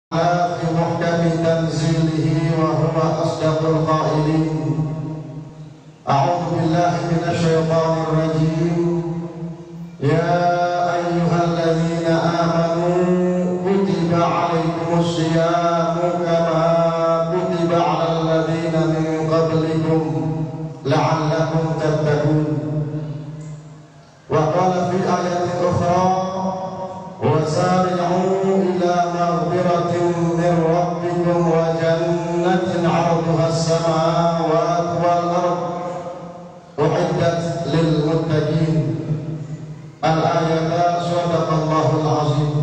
في محكم تنزيله وهو أصدق القائلين. أعوذ بالله من الشيطان الرجيم. يا أيها الذين آمنوا كتب عليكم الصيام كما كتب على الذين من قبلكم لعلكم تتقون. وقال في آية أخرى وسارعوا إلى مغفرة من ربكم وجنة عرضها السماوات والأرض أعدت للمتقين. الآية صدق الله العظيم.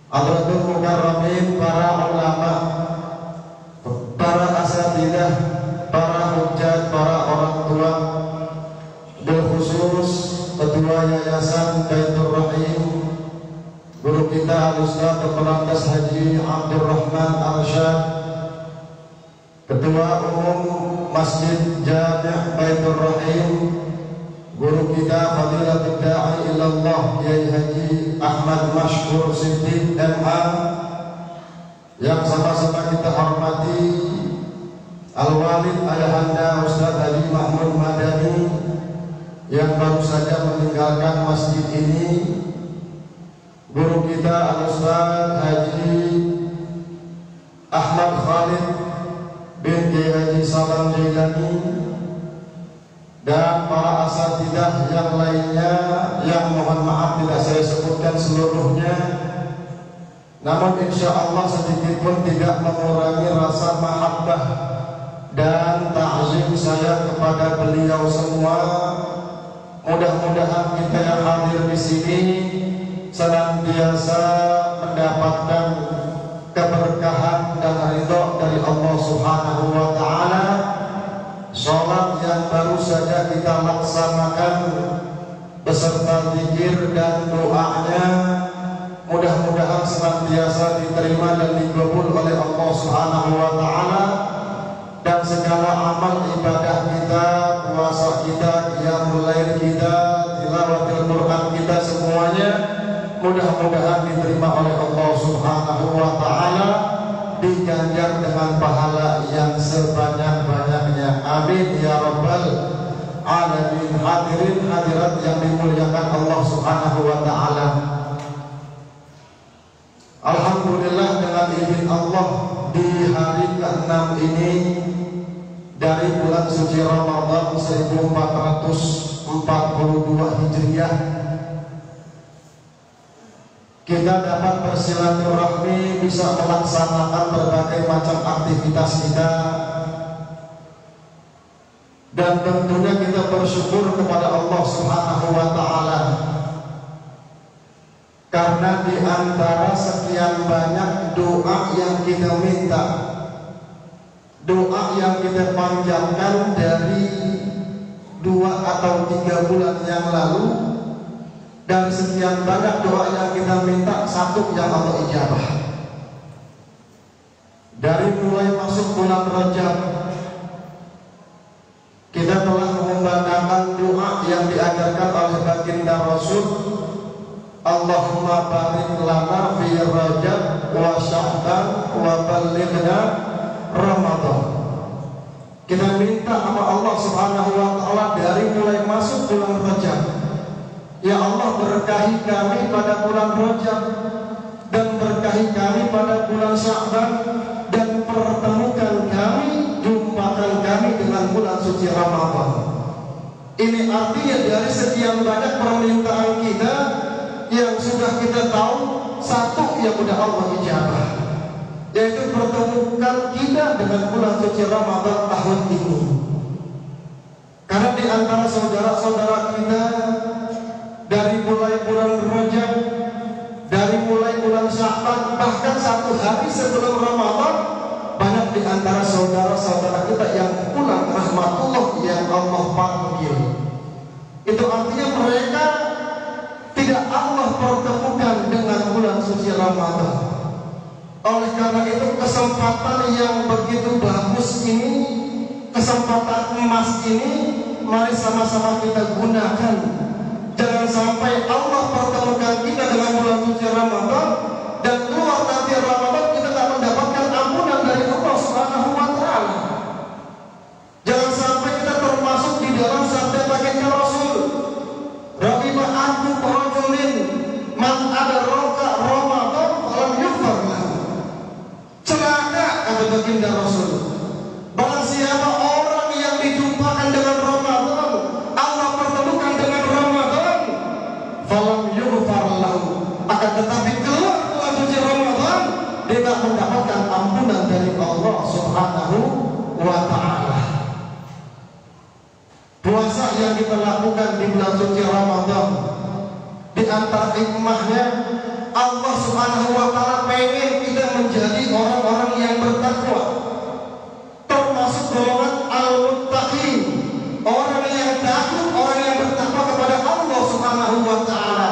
Hadratul Mukarramin, para ulama, para asatidzah, para hujjat, para orang tua, berkhusus ketua Yayasan Baitur Rahim, guru kita Al-Ustaz Pelantas Haji Abdurrahman Arsyad, ketua umum Masjid Jami' Baitur Rahim, guru kita Fadilatul Da'i Ilallah Yai Haji Ahmad Mashkur Siddiq MA, yang sama-sama kita hormati Al-Walid Ayahanda Ustaz Haji Mahmud Madani yang baru saja meninggalkan masjid ini, guru kita Al-Ustaz Haji Ahmad Khalid bin Kiai Haji Salam Jailani, dan para asatidzah yang lainnya yang mohon maaf tidak saya sebutkan seluruhnya, namun insya Allah sedikit pun tidak mengurangi rasa mahabbah dan ta'zim saya kepada beliau semua. Mudah-mudahan kita yang hadir di sini senantiasa mendapatkan keberkahan dan ridho dari Allah Subhanahu wa Ta'ala. Sholat yang baru saja kita laksanakan beserta zikir dan doanya, mudah-mudahan senantiasa diterima dan dikabul oleh Allah Subhanahu wa Ta'ala, dan segala amal ibadah kita, puasa kita, qiyamul lail kita, tilawatul Quran kita, semuanya mudah-mudahan diterima oleh Allah Subhanahu wa Ta'ala, diganjar dengan pahala yang sebanyak-banyaknya. Amin ya rabbal alamin. Hadirin hadirat yang dimuliakan Allah Subhanahu wa Ta'ala, alhamdulillah dengan izin Allah di hari ke-6 ini dari bulan suci Ramadan 1442 Hijriah, kita dapat bersilaturahmi, bisa melaksanakan berbagai macam aktivitas kita, dan tentunya kita bersyukur kepada Allah Subhanahu wa Ta'ala, karena di antara sekian banyak doa yang kita minta, doa yang kita panjatkan dari 2 atau 3 bulan yang lalu, dan sekian banyak doa yang kita minta, satu yang Allah ijabah. Dari mulai masuk bulan Rajab, kita telah mengumandangkan doa yang diajarkan oleh baginda Rasul, Allahumma barik lana fi Rajab wa Sya'ban wa ballighna Ramadan. Kita minta sama Allah Subhanahu wa Ta'ala dari mulai masuk bulan Rajab, ya Allah, berkahi kami pada bulan Rajab, dan berkahi kami pada bulan Sya'ban, dan pertemukan kami, jumpakan kami dengan bulan suci Ramadan. Ini artinya dari sekian banyak permintaan kita yang sudah kita tahu, satu yang sudah Allah ijabah, yaitu pertemukan kita dengan bulan suci Ramadan tahun ini. Karena di antara saudara-saudara kita, dari mulai bulan Rajab, dari mulai bulan Sya'ban, bahkan 1 hari sebelum Ramadan, banyak di antara saudara-saudara kita yang pulang rahmatullah yang Allah panggil. Itu artinya mereka tidak Allah pertemukan dengan bulan suci Ramadan. Oleh karena itu, kesempatan yang begitu bagus ini, kesempatan emas ini, mari sama-sama kita gunakan. Jangan sampai Allah pertemukan kita dengan bulan suci Ramadan, dan keluar nanti Ramadan baginda Rasul. Barang siapa orang yang dijumpakan dengan Ramadan, Allah pertemukan dengan Ramadan, falam yughfar lahu, akan tetapi keluar bulan suci Ramadan dia tidak mendapatkan ampunan dari Allah Subhanahu wa ta'ala. Puasa yang kita lakukan di bulan suci Ramadan, di antara hikmahnya Allah Subhanahu wa ta'ala pengen kita menjadi orang-orang yang bertakwa, termasuk golongan al-muttaqin, orang yang takut, orang yang bertakwa kepada Allah Subhanahu wa ta'ala.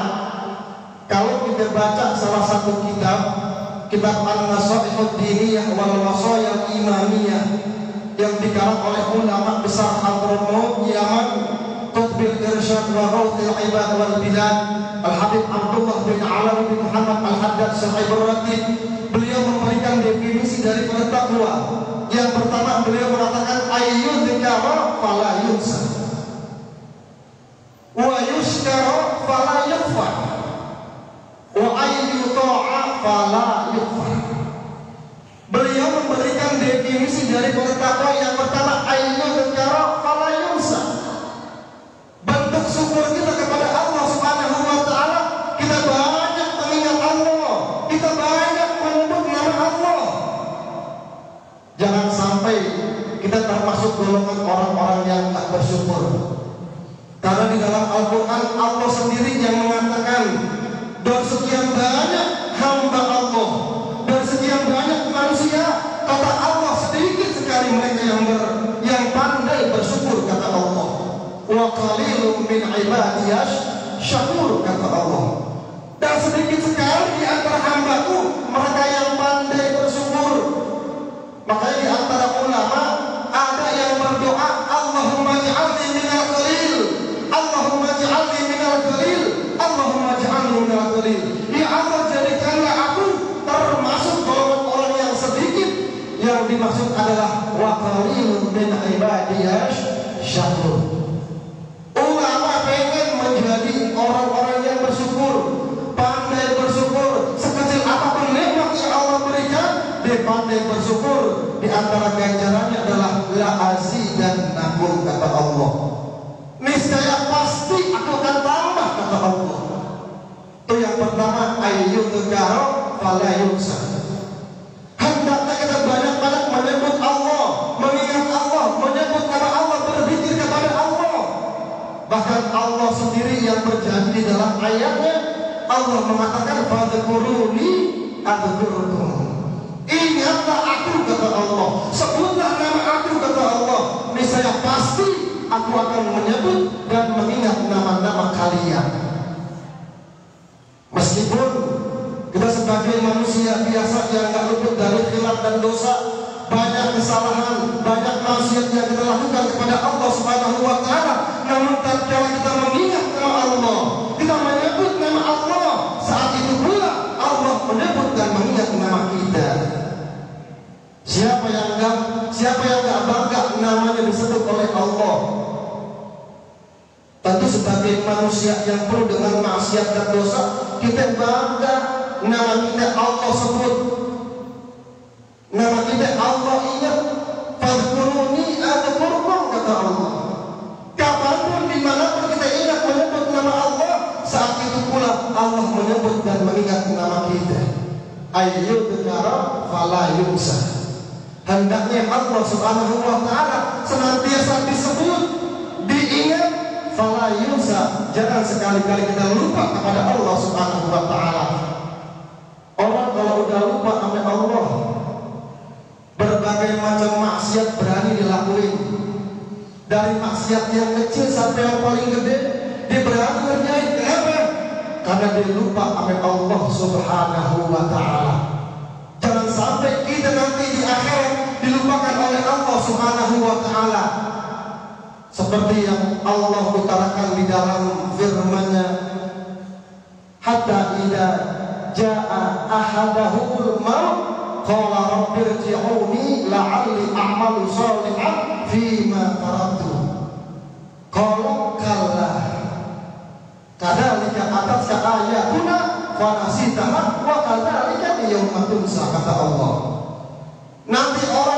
Kalau kita baca salah satu kitab An-Nasaihud Diniyah wal Wasaya Imamiyah yang dikarang oleh ulama besar Hadramaut Yaman, Qutbil Irsyad wa Rawthil Ibad wal Bilad, Al-Habib Abdullah bin Alawi bin Muhammad Al-Haddad Sahibur Ratib, beliau memberikan definisi dari takwa. Yang pertama beliau mengatakan ayyudzkara fala yunsa wa yushkara fala yughfar wa ayyuta'a fala yughfar. Beliau memberikan definisi dari takwa. Yang pertama ayyudzkara fala yunsa, bentuk syukur kita kepada Allah Subhanahu wa ta'ala, kita banyak mengingat Allah, kita banyak menyebut nama Allah. Jangan sampai kita termasuk golongan orang-orang yang tak bersyukur. Karena di dalam Al-Quran Allah sendiri yang mengatakan, dari sekian banyak hamba Allah, dari sekian banyak manusia, kata Allah sedikit sekali mereka yang pandai bersyukur, kata Allah. Wa qalilun min ibadiyas syakur, kata Allah. Dan sedikit sekali di antara hambaku mereka yang pandai bersyukur. Makanya di antara ulama ada yang berdoa, Allahumma ja'alni minal qalil, Allahumma ja'alni minal qalil, Allahumma ja'alni minal qalil. Ya Allah, jadikanlah aku termasuk golongan orang yang sedikit. Yang dimaksud adalah wa qalilun min ibadiyas syakur. Ulama pengen menjadi orang-orang yang bersyukur, pandai bersyukur. Sekecil apapun nikmat yang Allah berikan, dia pandai bersyukur. Di antara ganjarannya adalah la azidannakum, kata Allah. Niscaya pasti aku akan tambah, kata Allah. Itu yang pertama, ayyudzkara fala yunsa. Hendaknya kita banyak-banyak menyebut Allah, mengingat Allah, menyebut nama Allah, berzikir kepada Allah. Bahkan Allah sendiri yang berjanji dalam ayatnya, Allah mengatakan fadhkuruni adzkurkum. Ingatlah aku, kata Allah, sebutlah nama aku, kata Allah, niscaya pasti aku akan menyebut dan mengingat nama-nama kalian. Meskipun kita sebagai manusia biasa yang gak luput dari khilaf dan dosa, banyak kesalahan, banyak maksiat yang kita lakukan kepada Allah Subhanahu wa ta'ala, namun tatkala kita mengingat nama Allah, kita menyebut nama Allah, saat itu pula Allah menyebut dan mengingat nama kita. Siapa yang gak bangga namanya disebut oleh Allah? Tentu sebagai manusia yang penuh dengan maksiat dan dosa, kita bangga nama kita Allah sebut, nama kita Allah ingat. Fadhkuruni adzkurkum, kata Allah. Kapanpun dimanapun kita ingat menyebut nama Allah, saat itu pula Allah menyebut dan mengingat nama kita. Ayyudzkara fala yunsa. Hendaknya Allah Subhanahu wa ta'ala senantiasa disebut, diingat, fala yunsa. Jangan sekali-kali kita lupa kepada Allah Subhanahu wa ta'ala. Orang kalau udah lupa sama Allah, berbagai macam maksiat berani dilakuin. Dari maksiat yang kecil sampai yang paling gede, dia berani ngerjain. Kenapa? Karena dia lupa sama Allah Subhanahu wa ta'ala. Jangan sampai kita nanti di akhirat dilupakan oleh Allah Subhanahu wa ta'ala. Seperti yang Allah utarakan di dalam firman-Nya, hatta idza jaa ahadahumul maut qala rabbirji'uni la'alli a'malu shalihan fima taraktu. Qala kalla kadzalika atatka ayatuna fanasitaha wa kadzalika yawma tunsa, kata Allah. Nanti orang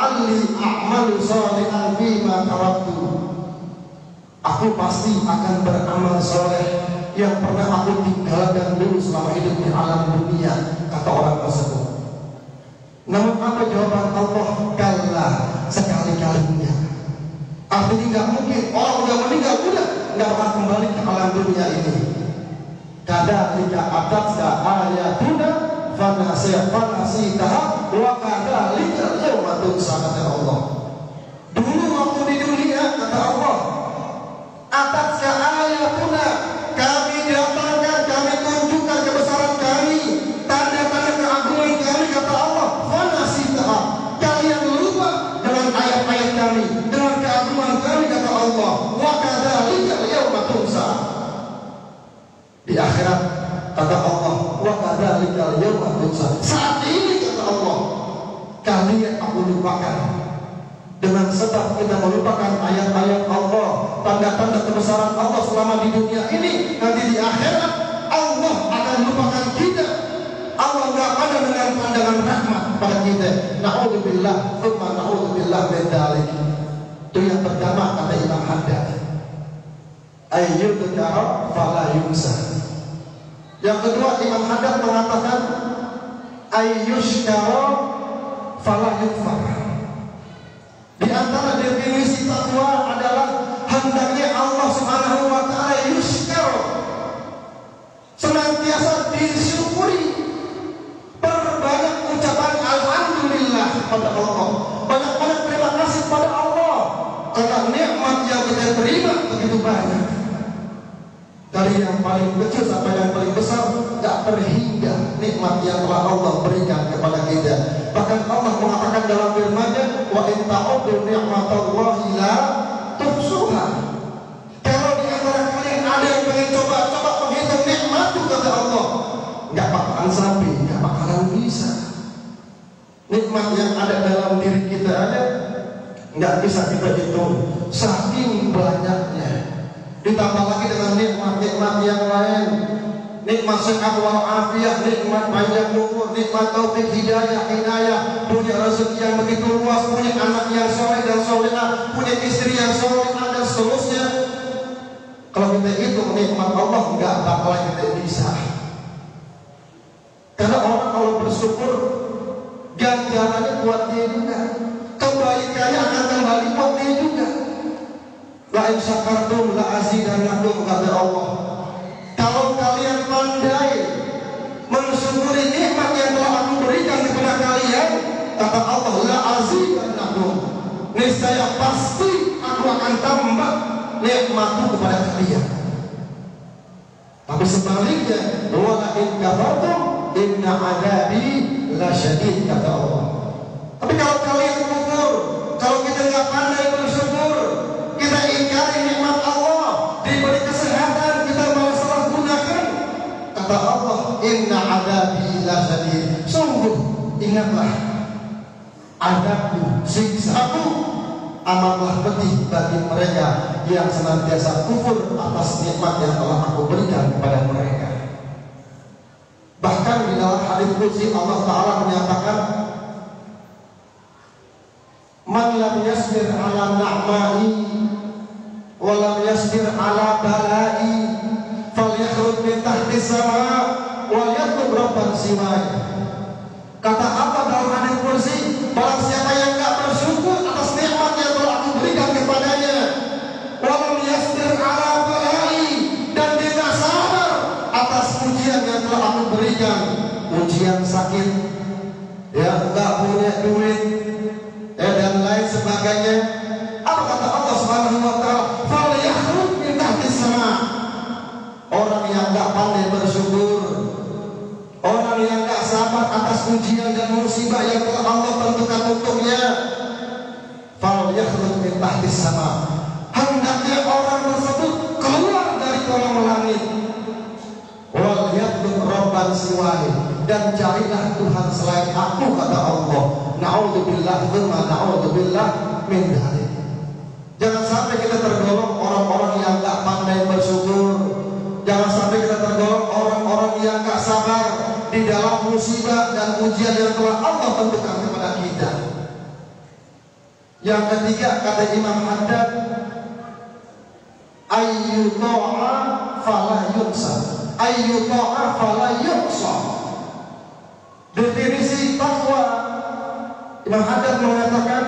la'alli a'malu shalihan fima taraktu. Aku pasti akan beramal soleh yang pernah aku tinggalkan dulu selama hidup di alam dunia, kata orang tersebut. Namun apa jawaban Allah? Kalla, sekali-kalinya. Artinya nggak mungkin orang udah meninggal udah nggak akan kembali ke alam dunia ini. Kadzalika atatka ayatuna fanasitaha wa kadzalika yauma tunsa, kata Allah. Dulu waktu di dunia, kata Allah, atatka ayatuna, kami datangkan, kami tunjukkan kebesaran kami, tanda-tanda keagungan kami, kata Allah. Fanasitaha, kalian lupa dengan ayat-ayat kami, dengan keagungan kami, kata Allah. Wa kadzalika yauma tunsa. Di akhirat, kata Allah, wa kadzalika yauma tunsa. Saat ini, kata Allah, kalian aku lupakan. Dengan sebab kita melupakan ayat-ayat Allah, tanda-tanda kebesaran Allah selama di dunia ini, nanti di akhirat Allah akan lupakan kita. Allah nggak pandang dengan pandangan rahmat pada kita. Na'udzubillah, tsumma na'udzubillah min dzalik. Itu yang pertama, kata Imam Haddad. Ayyudhkara fala yunsa. Yang kedua, Imam Haddad mengatakan ayyushkara fala yukfar. Di antara definisi takwa adalah hendaknya Allah Subhanahu wa taala yushkar, senantiasa disyukuri, perbanyak ucapan alhamdulillah pada Allah, banyak-banyak terima kasih pada Allah karena nikmat yang kita terima begitu banyak. Dari yang paling kecil sampai yang paling besar, tak terhingga nikmat yang telah Allah berikan kepada kita. Bahkan Allah mengatakan dalam firman-Nya, wa in ta'uddu ni'matallahi la tuhsuha. Kalau di antara kalian ada yang pengen coba menghitung nikmat, kata Allah, nggak bakalan sampai, nggak bakalan bisa. Nikmat yang ada dalam diri kita ada, nggak bisa kita hitung, saking banyaknya. Ditambah lagi dengan nikmat-nikmat yang lain, nikmat sehat walafiat, nikmat panjang umur, nikmat taufik hidayah, punya rezeki yang begitu luas, punya anak yang soleh dan solehah, punya istri yang solehah dan seterusnya. Kalau kita hitung nikmat Allah, nggak bakalan kita bisa. Karena orang kalau bersyukur, ganjarannya buat dia juga, kebaikannya akan kembali buat dia juga. La in syakartum la azidannakum, kata Allah. Kalau kalian pandai mensyukuri nikmat yang telah aku berikan kepada kalian, kata Allah, la azidannakum, niscaya pasti aku akan tambah nikmatku kepada kalian. Tapi sebaliknya, wa la in kafartum inna adabi la syadid, kata Allah. Tapi kalau kalian kufur, kalau kita nggak pandai bersyukur, kita ingkari nikmat Allah, diberi kesehatan kita malah salah gunakan, kata Allah, inna adabi la syadid. Sungguh ingatlah, adabku, siksaku amatlah pedih bagi mereka yang senantiasa kufur atas nikmat yang telah aku berikan kepada mereka. Bahkan di dalam hadis qudsi Allah Ta'ala menyatakan, man lam yasbir ala na'mai wa lam yasbir ala balai falyakhruj min tahti sama wa yatlub rabban siwai. Kata apa dalam hadis qudsi? Barang siapa yang enggak bersyukur atas nikmat yang telah aku berikan kepadanya, wa lam yasbir ala balai, dan dia tidak sabar atas ujian yang telah aku berikan, ujian sakit, ya enggak punya duit, dan lain sebagainya. Apa kata Allah Subhanahu wa taala? Falyakhruj min tahti sama. Orang yang enggak pandai bersyukur, orang yang enggak sabar atas ujian dan musibah yang telah Allah tentukan untuknya, falyakhruj min tahti sama, hendaknya orang tersebut keluar dari kolong langit, wal yatlub rabban siwahi, dan carilah Tuhan selain aku, kata Allah. Na'udzubillah tsumma na'udzubillah min dzalik. Jangan sampai kita tergolong orang-orang yang enggak pandai bersyukur. Jangan sampai kita tergolong orang-orang yang enggak sabar di dalam musibah dan ujian yang telah Allah tentukan kepada kita. ketiga kata Imam Haddad, ayyuta'a fala yunsa, ayyuta'a fala yunsa. Definisi takwa, Imam Haddad mengatakan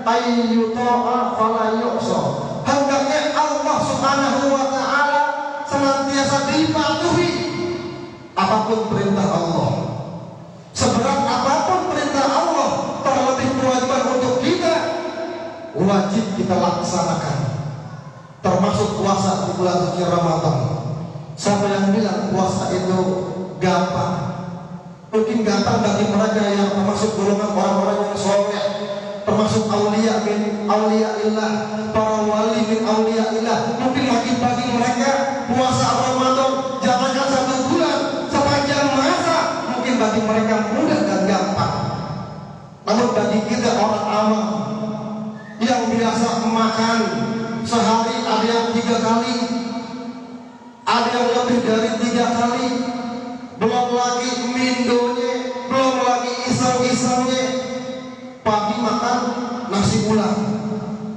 ayyuta'a fala yunsa, hendaknya Allah Subhanahu wa ta'ala senantiasa dipatuhi apapun perintah Allah. Seberat apapun perintah Allah, terlebih kewajiban untuk kita, wajib kita laksanakan. Termasuk puasa di bulan suci Ramadan. Siapa yang bilang puasa itu gampang? Mungkin gampang bagi mereka yang termasuk golongan orang-orang yang soleh, termasuk aulia min auliaillah, para wali min auliaillah. Mungkin bagi mereka puasa Ramadan jangankan 1 bulan, sepanjang masa mungkin bagi mereka mudah dan gampang. Namun bagi kita orang awam yang biasa makan sehari ada yang 3 kali, ada yang lebih dari 3 kali, belum lagi mindonya, belum lagi iseng-isengnya. Pagi makan nasi ulam,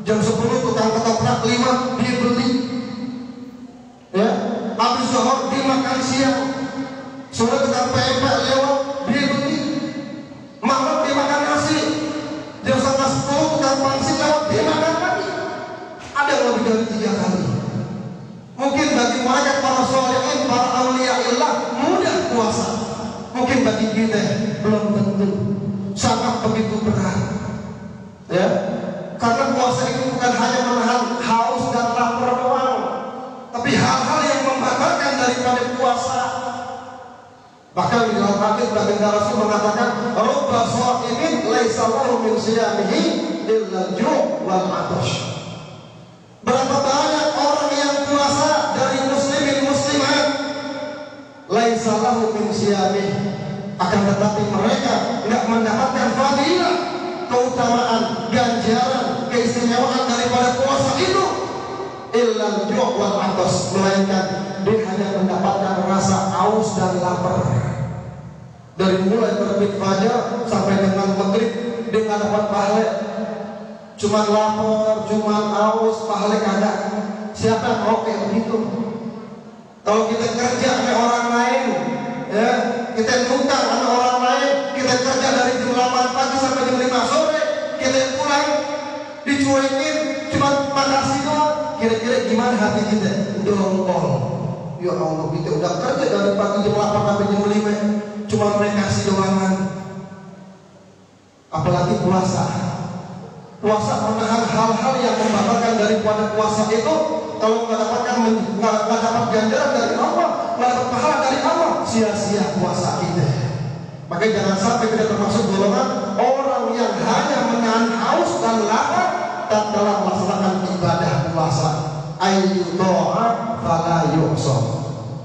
jam 10 tukang ketoprak 5 dia beli, ya. Habis zuhur dia makan siang, sore tukang pempek lewat dia beli, malam dia makan nasi, jam 11 tukang pangsit lewat dia makan lagi. Ada yang lebih dari 3 kali. Mungkin bagi mereka para sholihin, para auliaillah mudah puasa. Mungkin bagi kita belum tentu, sangat begitu berat, ya. Karena puasa itu bukan hanya menahan haus dan lapar doang, tapi hal-hal yang membatalkan daripada puasa. Bahkan di dalam hadis baginda Rasul mengatakan, rubba sha'imin laisa lahu min siyamihi illa al-ju' wal 'atash. Berapa banyak orang yang puasa dari muslimin muslimat, laisa lahu min siyamihi, akan tetapi mereka tidak mendapatkan fadilah, keutamaan, ganjaran, keistimewaan daripada puasa itu, illa al-ju' wal 'atash, melainkan dia hanya mendapatkan rasa haus dan lapar. Dari mulai terbit fajar sampai dengan maghrib dia nggak dapat pahala, cuma lapar, cuma haus, pahala ada. Siapa yang mau kayak begitu? Kalau kita kerja sama orang lain, ya, kita nukang sama orang lain, kita kerja dari jam 8 pagi sampai jam 5 sore, kita pulang dicuekin, cuma makasih doang. Kira-kira gimana hati kita? Dongkol. Ya Allah, kita udah kerja dari pagi jam 8 sampai jam 5, cuma mereka kasih doangan. Apalagi puasa. Puasa menahan hal-hal yang membatalkan daripada puasa itu. Kalau nggak dapat ganjaran dari Allah, nggak dapat pahala dari Allah, sia-sia puasa kita. Maka jangan sampai kita termasuk golongan orang yang hanya menahan haus dan lapar dalam melaksanakan ibadah puasa. Ayyudoa fala yuqsa.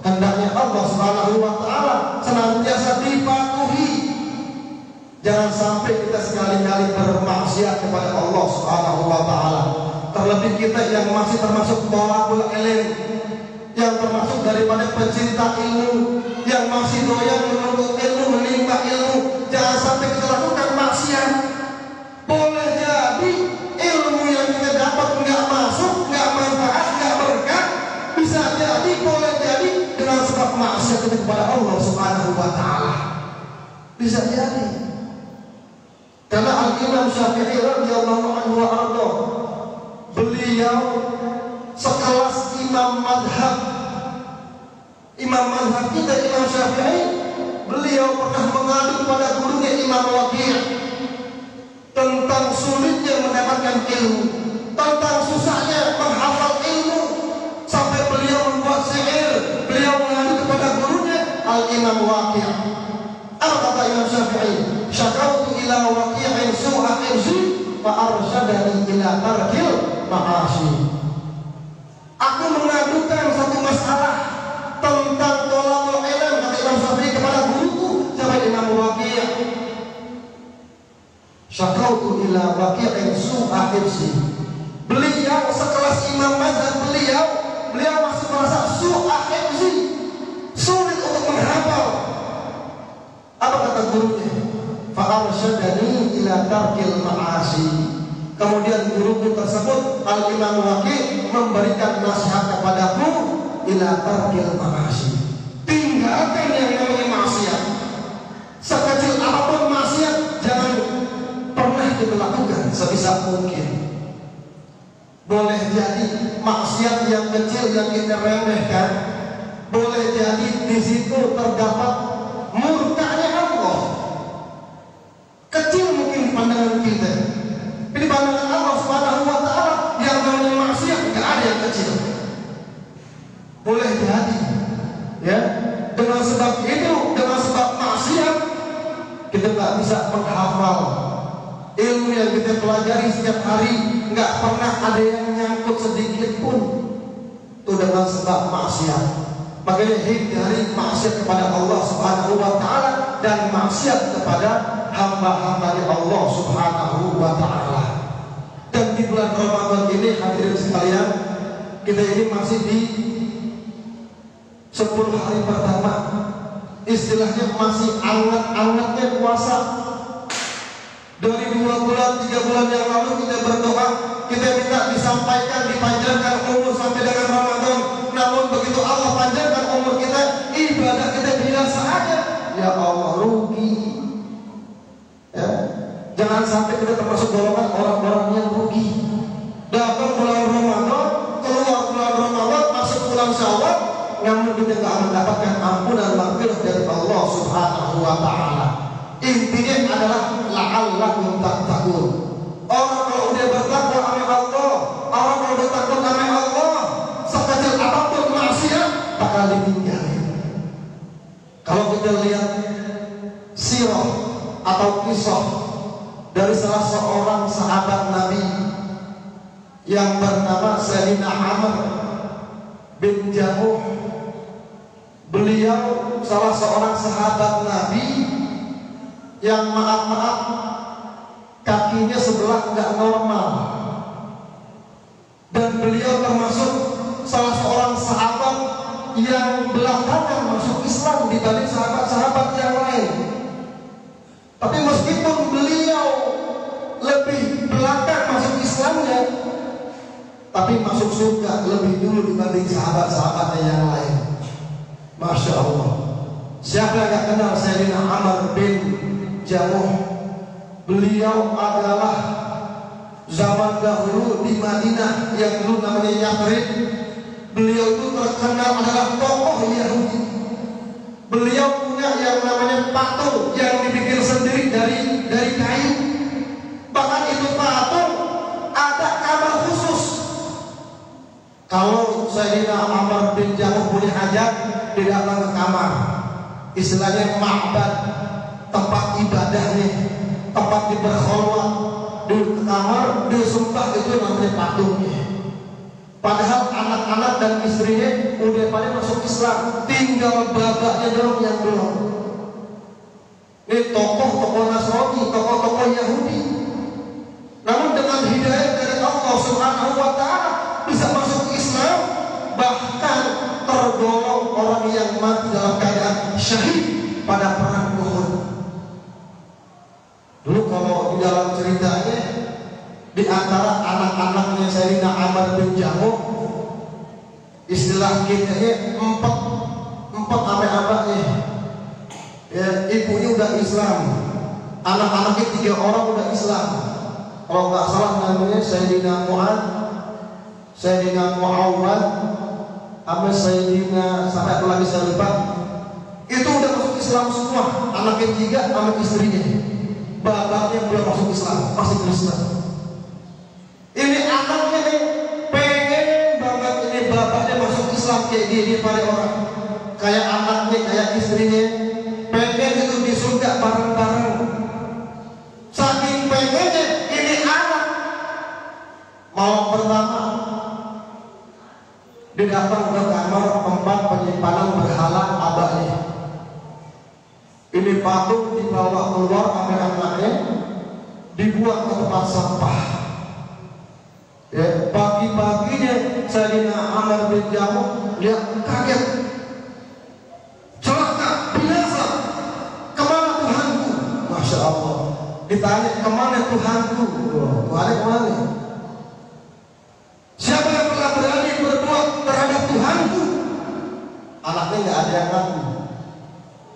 Hendaknya Allah Subhanahu wa ta'ala senantiasa dipatuhi. Jangan sampai kita sekali-kali bermaksiat kepada Allah Subhanahu wa ta'ala. Terlebih kita yang masih termasuk thalabul ilm, yang termasuk daripada pencinta ilmu, yang masih doyan menuntut ilmu, menimba ilmu. Jangan sampai kita lakukan maksiat. Boleh jadi ilmu yang kita dapat nggak masuk, nggak manfaat, nggak berkah. Bisa jadi, boleh jadi dengan sebab maksiat kita kepada Allah Subhanahu wa ta'ala. Bisa jadi. Karena Al-Imam Syafi'i radhiyallahu anhu wa ardhah, beliau sekelas imam madhab. Imam madhab kita Imam Syafi'i, beliau pernah mengadu kepada gurunya Imam Waqi' tentang sulitnya mendapatkan ilmu, tentang susahnya menghafal ilmu, sampai beliau membuat syair. Beliau mengadu kepada gurunya Al-Imam Waqi'. Apa kata Imam Syafi'i? Syakautu ila waqi'in su'a hifzi fa arsyadani ila tarkil ma'asi. Aku mengadukan satu masalah tentang thalabul ilm, kata Imam Syafi'i, kepada guruku sampai Imam Waqi'. Syakautu ila waqi'in su'a hifzi. Beliau sekelas imam mazhab, beliau masih merasa su'a hifzi, sulit untuk menghafal. Apa kata gurunya? Fa arsyadani ila tarkil ma'asi. Kemudian guruku tersebut Al-Imam Waqi memberikan nasihat kepadaku, ila tarkil ma'asi, tinggalkan yang namanya maksiat. Sekecil apapun maksiat jangan pernah kita lakukan sebisa mungkin. Boleh jadi maksiat yang kecil yang kita remehkan, boleh jadi di situ terdapat murkanya Allah. Kecil mungkin pandangan kita, tapi pandangan Allah Subhanahu wa Ta'ala yang namanya maksiat tidak ada yang kecil. Boleh jadi, ya, dengan sebab itu, dengan sebab maksiat kita nggak bisa menghafal ilmu yang kita pelajari setiap hari, nggak pernah ada yang nyangkut sedikit pun. Itu dengan sebab maksiat. Makanya hindari maksiat kepada Allah Subhanahu wa Ta'ala dan maksiat kepada hamba-hamba Allah Subhanahu wa Ta'ala. Dan di bulan Ramadan ini hadirin sekalian, kita ini masih di 10 hari pertama, istilahnya masih anget-angetnya puasa. Dari 2 bulan, 3 bulan yang lalu kita berdoa, kita minta disampaikan, dipanjangkan umur sampai dengan Ramadan. Namun begitu Allah panjangkan umur kita, ibadah kita biasa aja. Ya Allah, rugi. Ya, jangan sampai kita termasuk golongan orang-orang yang rugi. Datang bulan Ramadan, keluar bulan Ramadan, masuk bulan Syawal, namun kita tidak mendapatkan ampunan maghfirah dari Allah Subhanahu wa Ta'ala. Intinya adalah la'allakum tattaqun. Orang kalau udah bertakwa sama Allah, orang kalau udah takut sama Allah, sekecil apapun maksiat bakal ditinggalin. Kalau kita lihat sirah atau kisah dari salah seorang sahabat Nabi yang bernama Sayyidina Amr bin Jamuh. Beliau salah seorang sahabat Nabi yang maaf-maaf kakinya sebelah nggak normal, dan beliau termasuk salah seorang sahabat yang belakangan masuk Islam dibanding sahabat-sahabat yang lain. Tapi meskipun beliau lebih belakang masuk Islamnya, tapi masuk surga lebih dulu dibanding sahabat-sahabatnya yang lain. Masya Allah. Siapa yang gak kenal Sayyidina Amr bin Jamuh? Beliau adalah zaman dahulu di Madinah yang dulu namanya Yathrib. Beliau itu terkenal adalah tokoh Yahudi. Beliau punya yang namanya patung yang dibikin sendiri dari kayu. Bahkan itu patung ada kamar khusus. Kalau Sayyidina Amr bin Jamuh punya hajat, dia datang ke kamar, istilahnya ma'bad, tempat ibadahnya, tempat berkholwat, di kamar dia sumpah, itu namanya patungnya. Padahal anak-anak dan istrinya udah pada masuk Islam, tinggal bapaknya doang yang belum. Ini tokoh-tokoh Nasrani, tokoh-tokoh Yahudi. Namun dengan hidayah dari Allah Subhanahu wa Ta'ala bisa masuk Islam, bahkan tergolong orang yang mati dalam keadaan syahid pada perang Uhud. Dulu kalau di dalam ceritanya, di antara anak-anaknya Sayyidina Amr bin Jamuh, istilah kitanya empat abangnya. Ya, ibunya udah Islam, anak-anaknya 3 orang udah Islam. Kalau nggak salah namanya Sayyidina Mu'ad, Sayyidina Mu'awad, sama Sayyidina sampai lagi saya lupa. Itu udah masuk Islam semua, anaknya 3 sama istrinya. Bapaknya belum masuk Islam, masih Kristen. Ini anaknya nih pengen banget ini bapaknya masuk Islam kayak dia pada orang, kayak anaknya, kayak istrinya, pengen itu di surga bareng-bareng. Saking pengennya ini anak, malam pertama dia datang ke kamar tempat penyimpanan berhala abahnya. Ini patung dibawa keluar sama anaknya, dibuang ke tempat sampah. Ya, pagi-paginya Sayyidina Amr bin Jamuh lihat kaget, celaka, binasa, kemana Tuhanku? Masya Allah. Ditanya kemana Tuhanku? Tuhannya kemana? lagi nggak ada yang ngaku.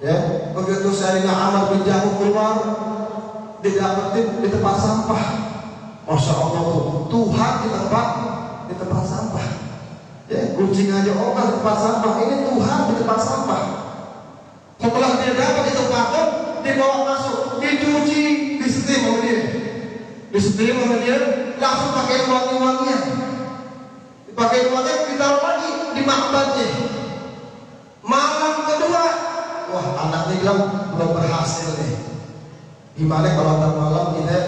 Ya, begitu Sayyidina Amr bin Jamuh keluar, didapetin di tempat sampah. Masya Allah tuh, Tuhan di tempat sampah. Ya, kucing aja ogah di tempat sampah, ini Tuhan di tempat sampah. Setelah dia dapat itu patung, dibawa masuk, dicuci, disetim sama dia. Disetim sama dia, langsung pakai wangi-wangian. Dipakai wangian, ditaruh lagi di makbatnya. Malam kedua, wah anaknya bilang belum berhasil nih. Gimana kalau ntar malam kita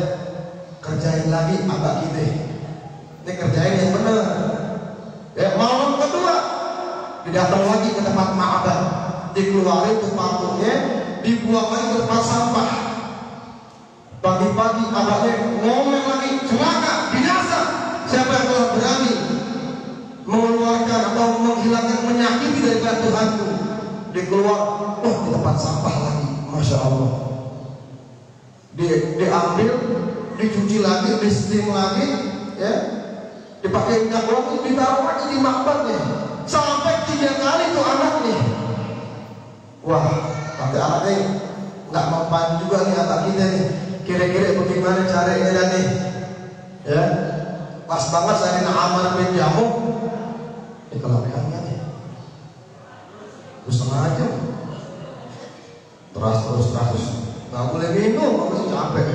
kerjain lagi abah kita? Ini kerjain yang benar. Ya, malam kedua didatang lagi ke tempat ma'abad, dikeluarin tuh patungnya, dibuang lagi ke tempat sampah. Pagi-pagi abahnya ngomel lagi, celaka, binasa. Siapa yang telah berani mengeluarkan atau menghilangkan, menyakiti daripada Tuhanku? Dikeluar, di tempat sampah lagi. Masya Allah. Diambil, dicuci lagi, disteam lagi, ya, dipakai minyak wangi, ditaruh lagi di makbatnya. Sampai 3 kali tuh anaknya. Wah, tapi anaknya nggak mempan juga nih anak kita nih. Kira-kira bagaimana caranya nih? Ya, pas banget Sayyidina Amr bin Jamuh kelapeannya nih. Terus setengah jam. Terus. Nggak boleh minum, aku sih capek.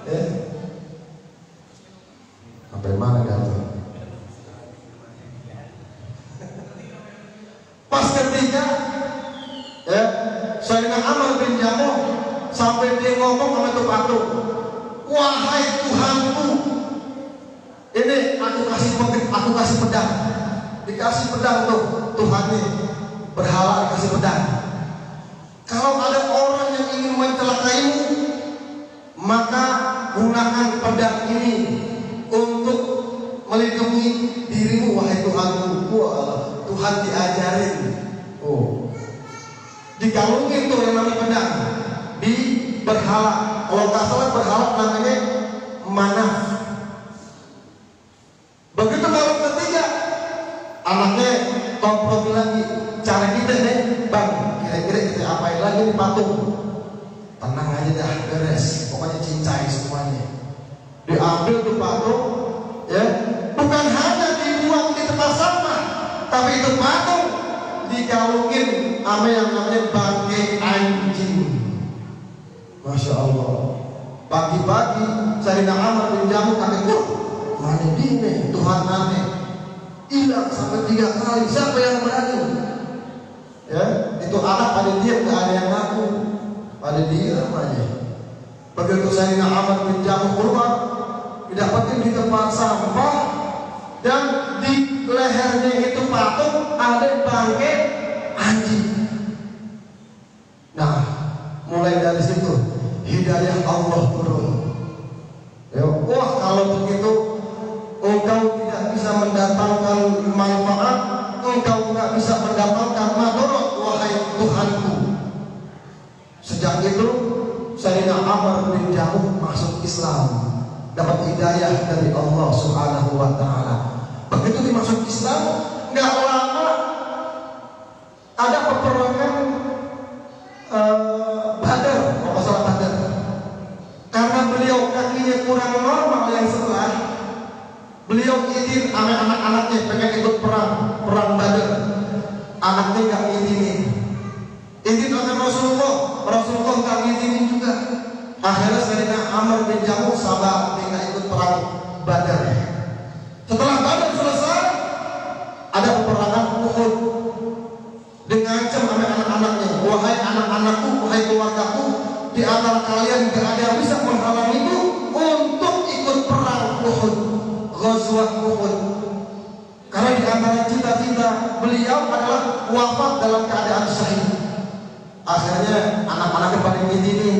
Ya. Sampai mana gantung? Pas ketika ya, Sayyidina Amr bin Jamuh sampai dia ngomong sama itu patung, wahai Tuhanku, ini aku kasih pedang. Dikasih pedang tuh Tuhannya, berhala dikasih pedang. Kalau ada orang yang ingin mencelakaimu, maka gunakan pedang ini untuk melindungi dirimu, wahai Tuhanku. Wah, Tuhan diajarin. Dikalungin tuh yang namanya pedang di berhala. Kalau nggak salah berhala namanya Manaf. Begitu malam ketiga, anaknya kompromi lagi. Cara kita nih, bang, kira-kira kita apain lagi nih patung? Tenang aja dah, beres. Pokoknya cincai semuanya. Diambil tuh patung, ya, bukan hanya dibuang di tempat sampah, tapi itu patung dikalungin sama yang namanya bangkai anjing. Masya Allah. Pagi-pagi Sayyidina Amr bin Jamuh kaget, mana dini Tuhan mana? Hilang sampai 3 kali. Siapa yang berani? Ya, itu anak pada diam, gak ada yang ngaku, pada diam aja. Begitu Sayyidina Amr bin Jamuh keluar, didapatin di tempat sampah, dan di lehernya itu patung ada bangkai anjing. Nah, mulai dari situ hidayah Allah turun. Ya, wah kalau begitu engkau tidak bisa mendatangkan manfaat, engkau tidak bisa mendatangkan madarat, wahai Tuhanku. Sejak itu Sayyidina Amr bin Jamuh masuk Islam, dapat hidayah dari Allah Subhanahu wa Ta'ala. Begitu dimasuk Islam, nggak lama ada peperangan Badar, kalau masalah Badar. Karena beliau kakinya kurang normal yang setelah, beliau izin sama anak-anaknya pengen ikut perang Badar. Anaknya nggak izinin. Izin sama Rasulullah nggak izinin juga. Akhirnya Sayyidina Amr bin Jamuh sabar, dia nggak ikut perang Badar. Setelah Badar selesai, ada peperangan Uhud. Dengan sama anak-anaknya, wahai anak-anakku, wahai keluargaku, di antara kalian tidak ada yang bisa menghalangiku untuk ikut perang Uhud, Ghazwah Uhud. Karena di antara cita-cita beliau adalah wafat dalam keadaan syahid. Akhirnya anak-anaknya pada ngizinin.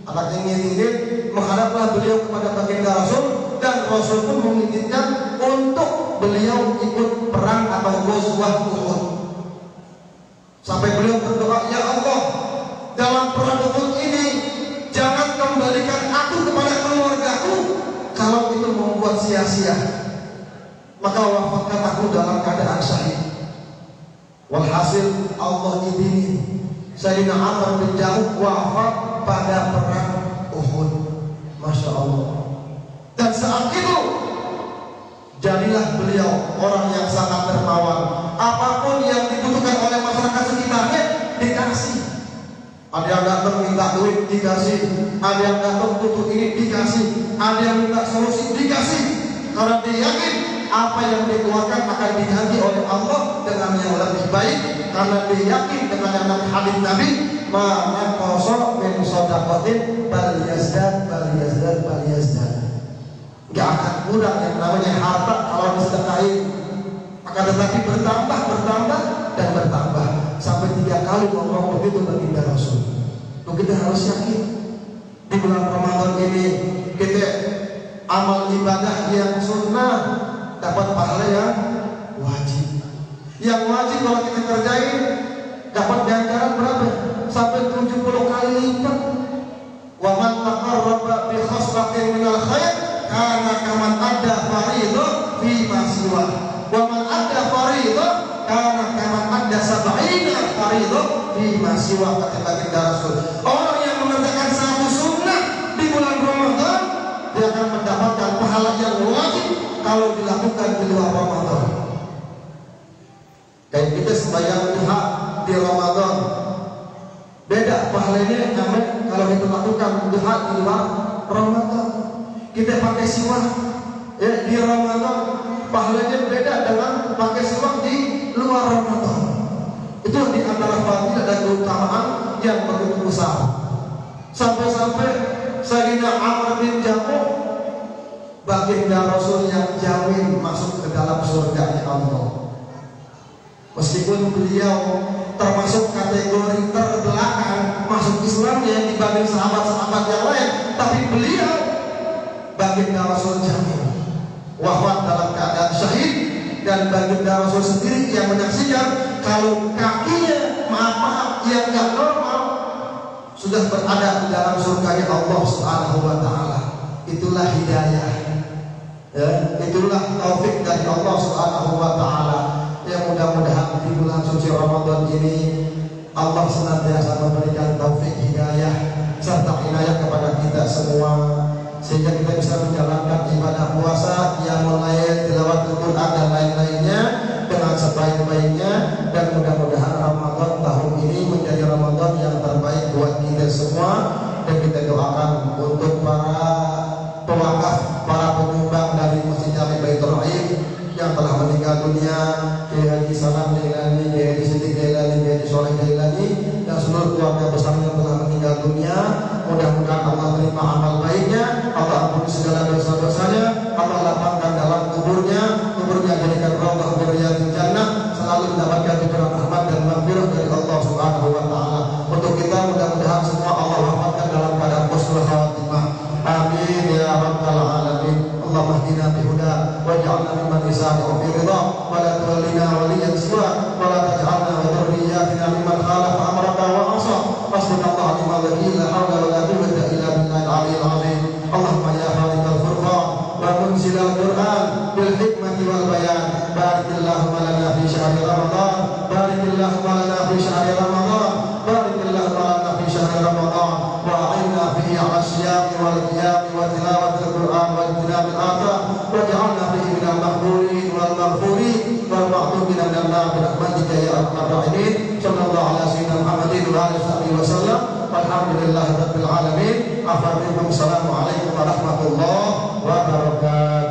Anaknya ngizinin, menghadaplah beliau kepada baginda Rasul, dan Rasul pun mengizinkan untuk beliau ikut perang atau Ghazwah Uhud. Sampai beliau berdoa, ya Allah, dalam perang Uhud ini jangan kembalikan aku kepada keluargaku kalau itu membuat sia-sia. Maka wafatkan aku dalam keadaan syahid. Walhasil Allah izini Sayyidina Amr bin Jamuh wafat pada perang Uhud. Masya Allah. Dan saat itu jadilah beliau orang yang sangat dermawan. Apapun yang dibutuhkan oleh masyarakat sekitarnya dikasih. Ada yang datang minta duit dikasih, ada yang datang butuh ini dikasih, ada yang minta solusi dikasih. Karena dia yakin apa yang dikeluarkan akan diganti oleh Allah dengan yang lebih baik. Karena dia yakin dengan yang namanya hadis Nabi, mana kosong min shadaqatin bal yazdad bal yazdad bal yazdad. Gak akan kurang yang namanya harta kalau disedekahin, akan tetapi bertambah dan bertambah sampai 3 kali ngomong begitu baginda Rasul. Kita harus yakin di bulan Ramadan ini kita amal ibadah yang sunnah dapat pahala yang wajib. Yang wajib kalau kita kerjain dapat ganjaran berapa? Sampai 70 kali lipat. Wa man taqarraba bi khaslatin minal khair kana kaman adda fariidah fi ma siwa. Wa man adda fariidah kana kaman adda sab'ina fariidah fi ma siwa, kata baginda Rasul. Orang yang mengerjakan satu sunnah di bulan Ramadan dia akan mendapatkan pahala yang wajib kalau dilakukan di luar Ramadan. Kayak kita sembahyang duha di Ramadan, beda pahalanya namanya kalau kita lakukan duha di luar Ramadan. Kita pakai siwak ya di Ramadan, pahalanya beda dengan pakai siwak di luar Ramadan. Itu di antara fadilah dan keutamaan yang begitu besar. Sampai-sampai Sayyidina Amr bin Jamuh baginda Rasul yang jamin masuk ke dalam surga Allah. Meskipun beliau termasuk kategori terbelakang masuk Islamnya dibanding sahabat-sahabat yang lain, tapi beliau baginda Rasul jamin wafat dalam keadaan syahid. Dan baginda Rasul sendiri yang menyaksikan kalau kakinya maaf yang gak normal sudah berada di dalam surganya Allah Subhanahu wa Ta'ala. Itulah hidayah ya, itulah taufik dari Allah Subhanahu wa Ta'ala. Yang mudah-mudahan di bulan suci Ramadan ini Allah senantiasa memberikan taufik hidayah serta inayah kepada kita semua, sehingga kita bisa menjalankan ibadah puasa yang mulai tilawat Al-Quran dan lain-lainnya dengan sebaik-baiknya. Dan mudah-mudahan Ramadan tahun ini menjadi Ramadan yang terbaik buat kita semua. Dan kita doakan untuk para pewakaf, para penyumbang dari Masjid Jami Baitur Rahim yang telah meninggal dunia, Kiai Haji Salam Jailani, Kiai Haji Siddiq Jailani, Kiai Haji Soleh Jailani, dan seluruh keluarga besar yang telah meninggal dunia. Mudah-mudahan Allah terima amal baiknya, Allah ampuni segala dosa-dosanya, Allah lapangkan dalam kuburnya jadikan raudhah min riyadil jannah, selalu mendapatkan curahan rahmat dan maghfirah dari Allah Subhanahu wa Ta'ala. Untuk kita mudah-mudahan semua Allah wafatkan dalam keadaan husnul khatimah. Amin ya rabbal alamin. Allahumma hdina bihuda waj'alna mimman yasari'u fi ridha wa la tuwallina waliyyan siwa wa la taj'alna wa dhurriyyatina mimman khalafa amraka wa 'asa. Hasbunallahu wa ni'mal wakeel, la hawla wa la quwwata illa billahil 'aliyyil 'azim. Allahumma ya khaliqal furqan wa munzilal Qur'an bil hikmati wal bayan, barikillahumma lana fi syahri Ramadan, barikillahumma lana fi syahri Ramadan, barikillahumma lana fi syahri Ramadan, wa a'inna fihi 'ala siyami wal qiyami wa tilawatil Qur'an wa ijtinabil athar, waj'alna fihi minal maqbulin wal maghfurin wal ma'tubin minan nar bi rahmatika ya arhamar rahimin. Sallallahu ala sayyidina Muhammadin wa alihi wasallam. Walhamdulillahi rabbil alamin. Assalamualaikum warahmatullahi wabarakatuh.